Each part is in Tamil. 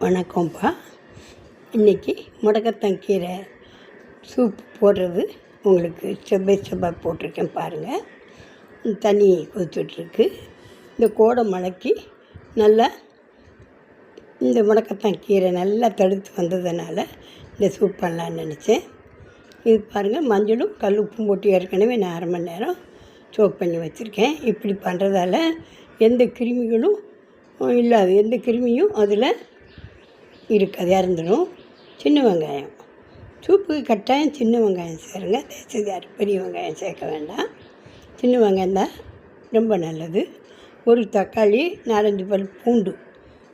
வணக்கம்ப்பா. இன்றைக்கி முடக்கத்தான் கீரை சூப் போடுறது உங்களுக்கு ஸ்டெப் பை ஸ்டெப்பாக போட்டிருக்கேன் பாருங்கள். தண்ணி கொதிச்சுட்ருக்கு. இந்த கோடை மழைக்கு நல்லா இந்த முடக்கத்தான் கீரை நல்லா தடுத்து வந்ததுனால இந்த சூப் பண்ணலான்னு நினச்சேன். இது பாருங்கள், மஞ்சளும் கல் உப்பும் போட்டு ஏற்கனவே நான் 1/2 மணி நேரம் சோக் பண்ணி வச்சுருக்கேன். இப்படி பண்ணுறதால எந்த கிருமிகளும் இல்லாது, எந்த கிருமியும் அதில் இருக்காது, இறந்துடும். சின்ன வெங்காயம் சூப்புக்கு கட்டாயம் சின்ன வெங்காயம் சேருங்க. தேய்ச்சது பெரிய வெங்காயம் சேர்க்க வேண்டாம். சின்ன வெங்காயம் தான் ரொம்ப நல்லது. ஒரு தக்காளி, 4-5 பல் பூண்டு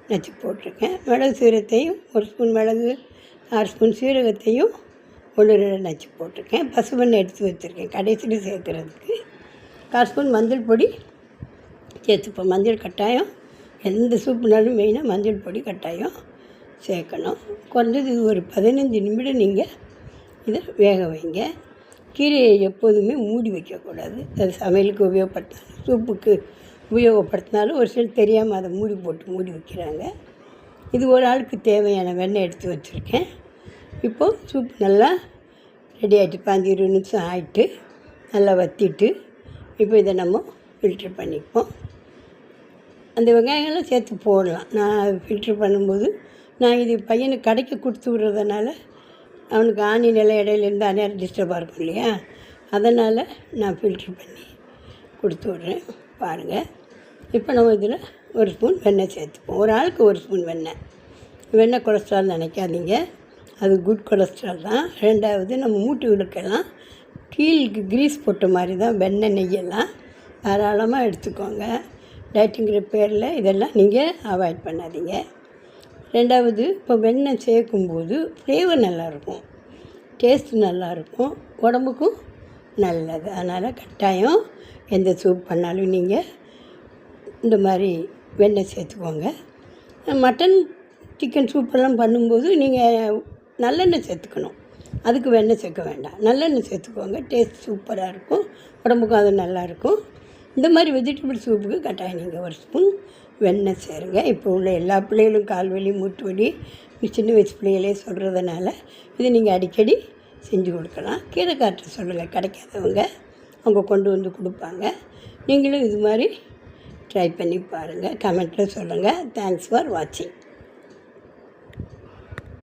நச்சு போட்டிருக்கேன். மிளகு சீரகத்தையும் 1 ஸ்பூன் மிளகு, 6 ஸ்பூன் சீரகத்தையும் 1 நச்சு போட்டிருக்கேன். பசுமண்ணை எடுத்து வச்சுருக்கேன் கடைசியில் சேர்க்குறதுக்கு. 1/4 ஸ்பூன் மஞ்சள் பொடி சேர்த்துப்போம். மஞ்சள் கட்டாயம், எந்த சூப்புனாலும் மெயினாக மஞ்சள் பொடி கட்டாயம் சேர்க்கணும். குறைஞ்சது ஒரு 15 நிமிடம் நீங்கள் இதை வேக வைங்க. கீரையை எப்போதுமே மூடி வைக்கக்கூடாது. அது சமையலுக்கு உபயோகப்படுத்தினாலும் சூப்புக்கு உபயோகப்படுத்தினாலும் ஒரு சிலர் தெரியாமல் அதை மூடி வைக்கிறாங்க. இது ஒரு ஆளுக்கு தேவையான வெண்ணெய் எடுத்து வச்சுருக்கேன். இப்போது சூப் நல்லா ரெடி ஆகிட்டு 15-20 நிமிஷம் ஆகிட்டு நல்லா வற்றிட்டு இப்போ இதை நம்ம ஃபில்ட்ரு பண்ணிப்போம். அந்த வெங்காயங்கள்லாம் சேர்த்து போடலாம். நான் ஃபில்ட்ரு பண்ணும்போது நான் இது பையனுக்கு கடைக்கு கொடுத்து விட்றதுனால அவனுக்கு ஆணி நிலை இடையில இருந்தால் நேரம் டிஸ்டர்பாக இருக்கும் இல்லையா, அதனால் நான் ஃபில்ட்ரு பண்ணி கொடுத்து விட்றேன். பாருங்கள், இப்போ நம்ம இதில் 1 ஸ்பூன் வெண்ணெய் சேர்த்துப்போம். ஒரு ஆளுக்கு 1 ஸ்பூன் வெண்ணெய் கொலஸ்ட்ரால் நினைக்காதீங்க, அது குட் கொலஸ்ட்ரால் தான். 2வது, நம்ம மூட்டுகளுக்கெல்லாம் கீழுக்கு க்ரீஸ் போட்ட மாதிரி தான் வெண்ணெய், நெய்யெல்லாம் தாராளமாக எடுத்துக்கோங்க. டயட்டுங்கிற பேரில் இதெல்லாம் நீங்கள் அவாய்ட் பண்ணாதீங்க. 2வது, இப்போ வெண்ணெய் சேர்க்கும்போது ஃப்ளேவர் நல்லாயிருக்கும், டேஸ்ட்டு நல்லாயிருக்கும், உடம்புக்கும் நல்லது. அதனால் கட்டாயம் எந்த சூப் பண்ணாலும் நீங்கள் இந்த மாதிரி வெண்ணெய் சேர்த்துக்கோங்க. மட்டன், சிக்கன் சூப்பெல்லாம் பண்ணும்போது நீங்கள் நல்லெண்ணெய் சேர்த்துக்கணும், அதுக்கு வெண்ணெய் சேர்க்க வேண்டாம். நல்லெண்ணெய் சேர்த்துக்கோங்க, டேஸ்ட் சூப்பராக இருக்கும், உடம்புக்கும் அது நல்லாயிருக்கும். இந்த மாதிரி வெஜிடபிள் சூப்புக்கு கட்டாயம் நீங்கள் 1 ஸ்பூன் வெண்ணெய் சேருங்க. இப்போ உள்ள எல்லா பிள்ளைகளும் கால்வலி, மூட்டு வலி, சின்ன வயசு பிள்ளைகளே சொல்கிறதுனால இதை நீங்கள் அடிக்கடி செஞ்சு கொடுக்கலாம். கீரை காட்ட சொல்லுங்கள், கிடைக்காதவங்க அவங்க கொண்டு வந்து கொடுப்பாங்க. நீங்களும் இது மாதிரி ட்ரை பண்ணி பாருங்கள். கமெண்ட்டில் சொல்லுங்கள். தேங்க்ஸ் ஃபார் வாட்சிங்.